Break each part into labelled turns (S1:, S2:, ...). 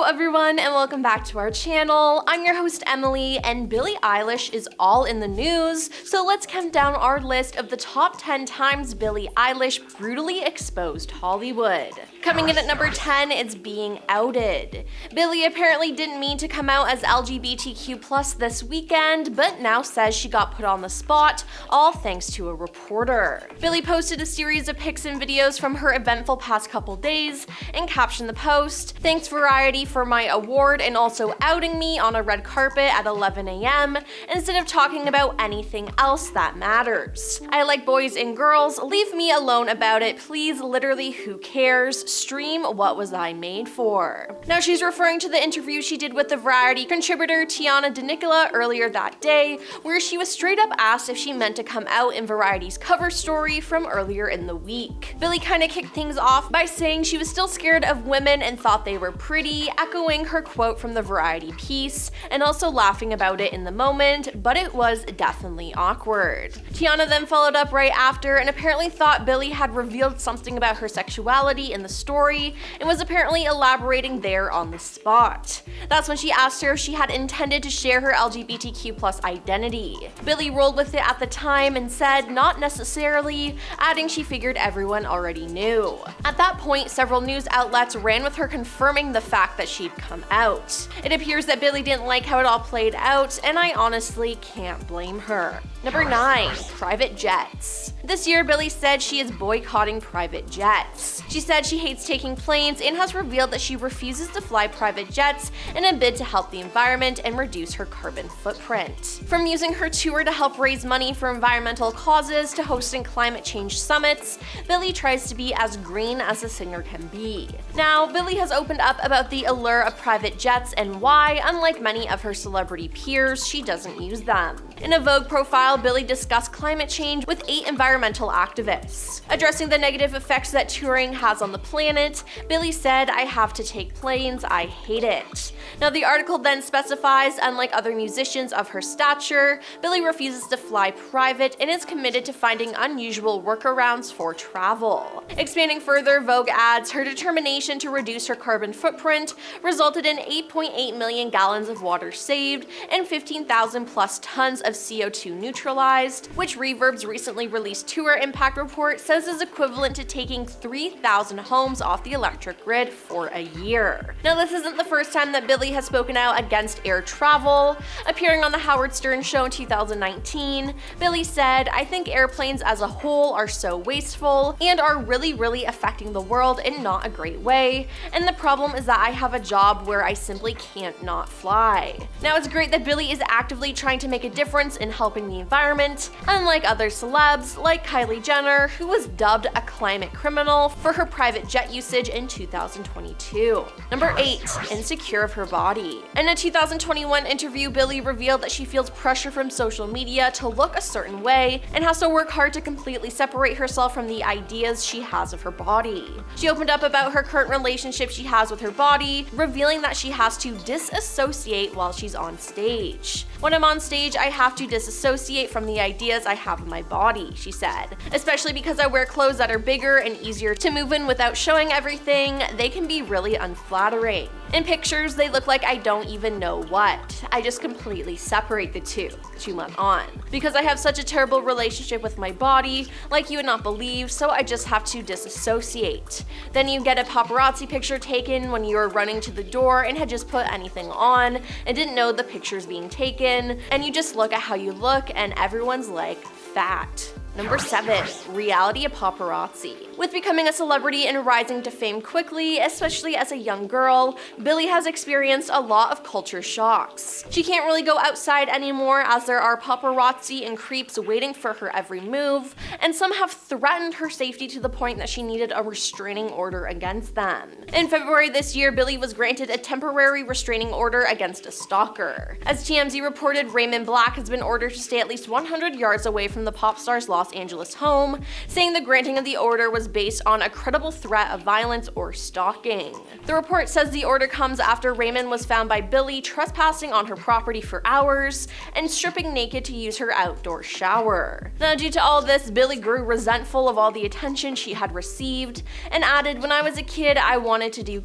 S1: everyone, and welcome back to our channel. I'm your host Emily, and Billie Eilish is all in the news, so let's count down our list of the top 10 times Billie Eilish brutally exposed Hollywood. Coming in at number 10, it's being outed. Billie apparently didn't mean to come out as LGBTQ+ this weekend, but now says she got put on the spot, all thanks to a reporter. Billie posted a series of pics and videos from her eventful past couple days, and captioned the post, "Thanks Variety for my award and also outing me on a red carpet at 11 a.m. instead of talking about anything else that matters. I like boys and girls, leave me alone about it, please, literally who cares, stream What Was I Made For." Now she's referring to the interview she did with the Variety contributor Tiana DeNicola earlier that day, where she was straight up asked if she meant to come out in Variety's cover story from earlier in the week. Billie kinda kicked things off by saying she was still scared of women and thought they were pretty, echoing her quote from the Variety piece, and also laughing about it in the moment, but it was definitely awkward. Tiana then followed up right after and apparently thought Billie had revealed something about her sexuality in the story and was apparently elaborating there on the spot. That's when she asked her if she had intended to share her LGBTQ+ identity. Billie rolled with it at the time and said not necessarily, adding she figured everyone already knew. At that point, several news outlets ran with her confirming the fact that she'd come out. It appears that Billie didn't like how it all played out, and I honestly can't blame her. Number 9. Private jets. This year, Billie said she is boycotting private jets. She said she hates taking planes and has revealed that she refuses to fly private jets in a bid to help the environment and reduce her carbon footprint. From using her tour to help raise money for environmental causes to hosting climate change summits, Billie tries to be as green as a singer can be. Now, Billie has opened up about the allure of private jets and why, unlike many of her celebrity peers, she doesn't use them. In a Vogue profile, Billie discussed climate change with 8 environmental activists. Addressing the negative effects that touring has on the planet, Billie said, "I have to take planes, I hate it." Now the article then specifies, unlike other musicians of her stature, Billie refuses to fly private and is committed to finding unusual workarounds for travel. Expanding further, Vogue adds her determination to reduce her carbon footprint resulted in 8.8 million gallons of water saved and 15,000 plus tons of CO2 neutralized, which Reverb's recently released tour impact report says is equivalent to taking 3,000 homes off the electric grid for a year. Now this isn't the first time that Billie has spoken out against air travel. Appearing on the Howard Stern show in 2019, Billie said, "I think airplanes as a whole are so wasteful and are really affecting the world in not a great way, and the problem is that I have a job where I simply can't not fly." Now it's great that Billie is actively trying to make a difference in helping the environment, unlike other celebs like Kylie Jenner, who was dubbed a climate criminal for her private jet usage in 2022. Number 8. Insecure of her body. In a 2021 interview, Billie revealed that she feels pressure from social media to look a certain way and has to work hard to completely separate herself from the ideas she has of her body. She opened up about her current relationship she has with her body, revealing that she has to disassociate while she's on stage. "When I'm on stage, I have to disassociate from the ideas I have of my body," she said. "Especially because I wear clothes that are bigger and easier to move in without showing everything, they can be really unflattering. In pictures, they look like I don't even know what. I just completely separate the two," she went on. "Because I have such a terrible relationship with my body, like you would not believe, so I just have to disassociate. Then you get a paparazzi picture taken when you are running to the door and had just put anything on and didn't know the picture's being taken, and you just look at how you look and everyone's like, fat." Number 7. Reality of paparazzi. With becoming a celebrity and rising to fame quickly, especially as a young girl, Billie has experienced a lot of culture shocks. She can't really go outside anymore as there are paparazzi and creeps waiting for her every move, and some have threatened her safety to the point that she needed a restraining order against them. In February this year, Billie was granted a temporary restraining order against a stalker. As TMZ reported, Raymond Black has been ordered to stay at least 100 yards away from the pop star's Los Los Angeles home, saying the granting of the order was based on a credible threat of violence or stalking. The report says the order comes after Raymond was found by Billie trespassing on her property for hours and stripping naked to use her outdoor shower. Now, due to all this, Billie grew resentful of all the attention she had received and added, "When I was a kid, I wanted to do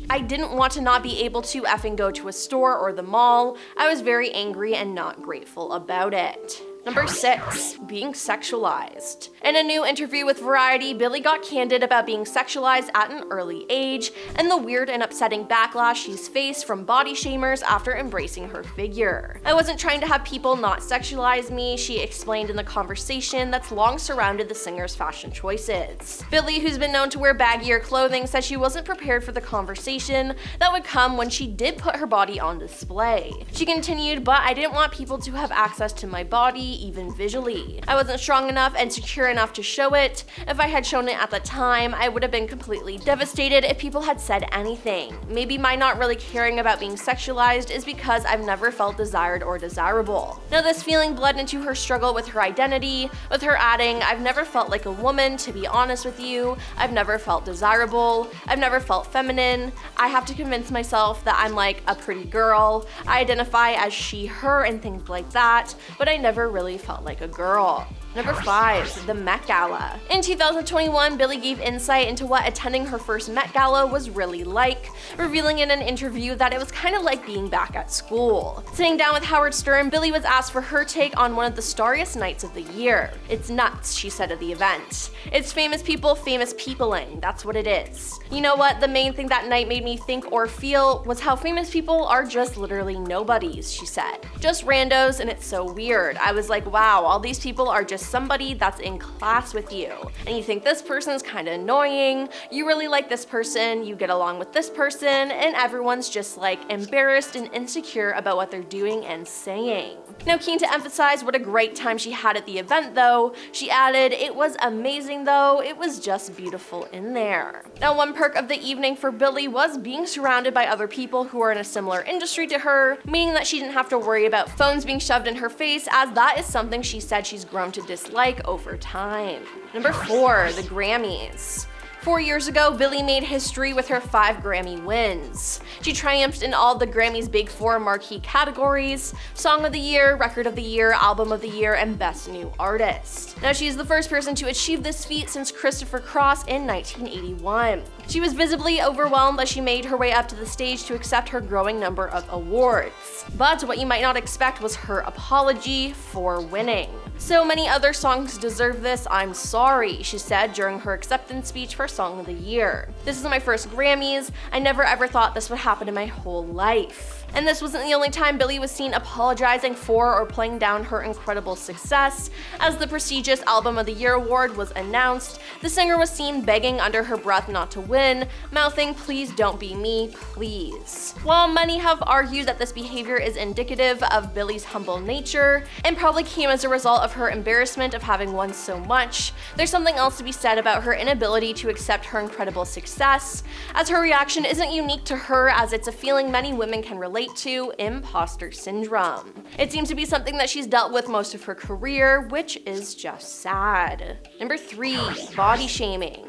S1: I didn't want to not be able to effing go to a store or the mall. I was very angry and not grateful about it." Number 6, being sexualized. In a new interview with Variety, Billie got candid about being sexualized at an early age and the weird and upsetting backlash she's faced from body shamers after embracing her figure. "I wasn't trying to have people not sexualize me," she explained in the conversation that's long surrounded the singer's fashion choices. Billie, who's been known to wear baggier clothing, said she wasn't prepared for the conversation that would come when she did put her body on display. She continued, "But I didn't want people to have access to my body, even visually. I wasn't strong enough and secure enough to show it. If I had shown it at the time, I would have been completely devastated if people had said anything. Maybe my not really caring about being sexualized is because I've never felt desired or desirable." Now, this feeling bled into her struggle with her identity, with her adding, "I've never felt like a woman, to be honest with you. I've never felt desirable. I've never felt feminine. I have to convince myself that I'm like a pretty girl. I identify as she, her, and things like that, but I never really felt like a girl." Number 5, the Met Gala. In 2021, Billie gave insight into what attending her first Met Gala was really like, revealing in an interview that it was kind of like being back at school. Sitting down with Howard Stern, Billie was asked for her take on one of the starriest nights of the year. "It's nuts," she said at the event. "It's famous people peopling, that's what it is. You know what, the main thing that night made me think or feel was how famous people are just literally nobodies," she said. "Just randos, and it's so weird. I was like, wow, all these people are just somebody that's in class with you, and you think this person's kind of annoying, you really like this person, you get along with this person, and everyone's just like embarrassed and insecure about what they're doing and saying." Now, keen to emphasize what a great time she had at the event though, she added, "It was amazing though, it was just beautiful in there." Now, one perk of the evening for Billie was being surrounded by other people who are in a similar industry to her, meaning that she didn't have to worry about phones being shoved in her face, as that is something she said she's grown to dislike over time. Number 4, the Grammys. 4 years ago, Billie made history with her 5 Grammy wins. She triumphed in all the Grammys' Big 4 marquee categories: Song of the Year, Record of the Year, Album of the Year, and Best New Artist. Now, she is the first person to achieve this feat since Christopher Cross in 1981. She was visibly overwhelmed as she made her way up to the stage to accept her growing number of awards. But what you might not expect was her apology for winning. "So many other songs deserve this, I'm sorry," she said during her acceptance speech for Song of the Year. "This is my first Grammys. I never ever thought this would happen in my whole life." And this wasn't the only time Billie was seen apologizing for or playing down her incredible success. As the prestigious Album of the Year award was announced, the singer was seen begging under her breath not to win, mouthing, "Please don't be me, please." While many have argued that this behavior is indicative of Billie's humble nature and probably came as a result of her embarrassment of having won so much, there's something else to be said about her inability to accept her incredible success, as her reaction isn't unique to her, as it's a feeling many women can relate to: imposter syndrome. It seems to be something that she's dealt with most of her career, which is just sad. Number 3, body shaming.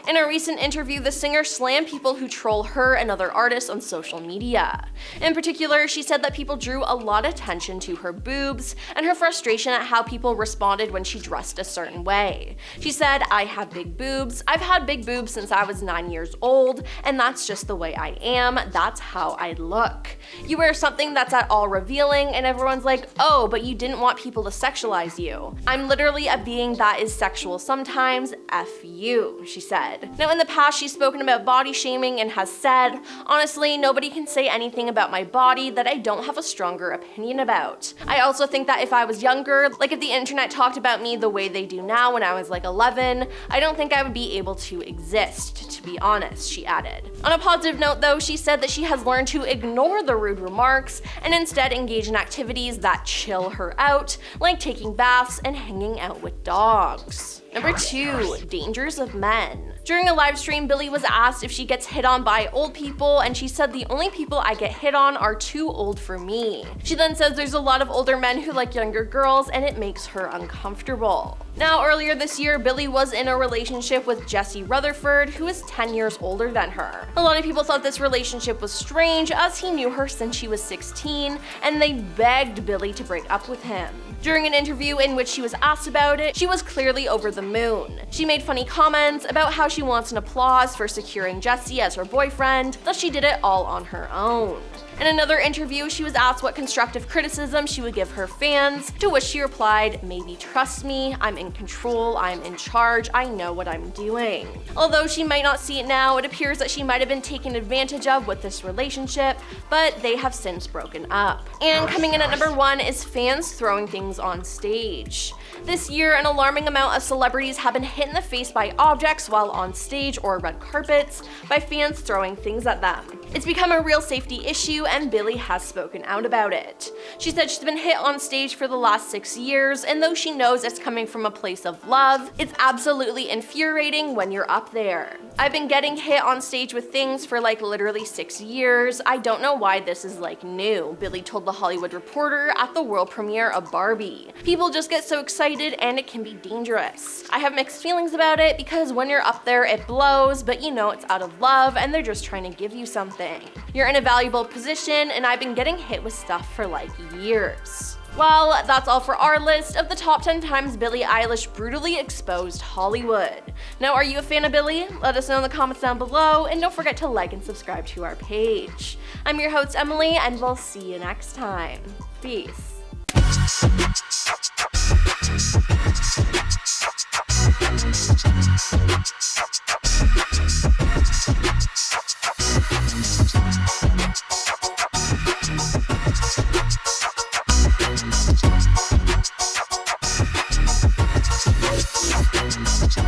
S1: In a recent interview, the singer slammed people who troll her and other artists on social media. In particular, she said that people drew a lot of attention to her boobs and her frustration at how people responded when she dressed a certain way. She said, "I have big boobs. I've had big boobs since I was 9 years old, and that's just the way I am. That's how I look. You wear something that's at all revealing, and everyone's like, oh, but you didn't want people to sexualize you. I'm literally a being that is sexual sometimes. F you," she said. Now, in the past, she's spoken about body shaming and has said, "Honestly, nobody can say anything about my body that I don't have a stronger opinion about. I also think that if I was younger, like if the internet talked about me the way they do now when I was like 11, I don't think I would be able to exist, to be honest," she added. On a positive note though, she said that she has learned to ignore the rude remarks and instead engage in activities that chill her out, like taking baths and hanging out with dogs. Number 2. Dangers of men. During a live stream, Billie was asked if she gets hit on by old people, and she said, "The only people I get hit on are too old for me." She then says there's a lot of older men who like younger girls, and it makes her uncomfortable. Now, earlier this year, Billie was in a relationship with Jesse Rutherford, who is 10 years older than her. A lot of people thought this relationship was strange, as he knew her since she was 16, and they begged Billie to break up with him. During an interview in which she was asked about it, she was clearly over the moon. She made funny comments about how she wants an applause for securing Jesse as her boyfriend, thus she did it all on her own. In another interview, she was asked what constructive criticism she would give her fans, to which she replied, "Maybe trust me, I'm in control, I'm in charge, I know what I'm doing." Although she might not see it now, it appears that she might have been taken advantage of with this relationship, but they have since broken up. And coming in at number 1 is fans throwing things on stage. This year, an alarming amount of celebrities have been hit in the face by objects while on stage or red carpets by fans throwing things at them. It's become a real safety issue, and Billie has spoken out about it. She said she's been hit on stage for the last 6 years, and though she knows it's coming from a place of love, it's absolutely infuriating when you're up there. "I've been getting hit on stage with things for like literally 6 years. I don't know why this is like new," Billie told The Hollywood Reporter at the world premiere of Barbie. "People just get so excited and it can be dangerous. I have mixed feelings about it because when you're up there it blows, but you know it's out of love and they're just trying to give you something. You're in a valuable position, and I've been getting hit with stuff for like years." Well, that's all for our list of the top 10 times Billie Eilish brutally exposed Hollywood. Now, are you a fan of Billie? Let us know in the comments down below, and don't forget to like and subscribe to our page. I'm your host, Emily, and we'll see you next time. Peace.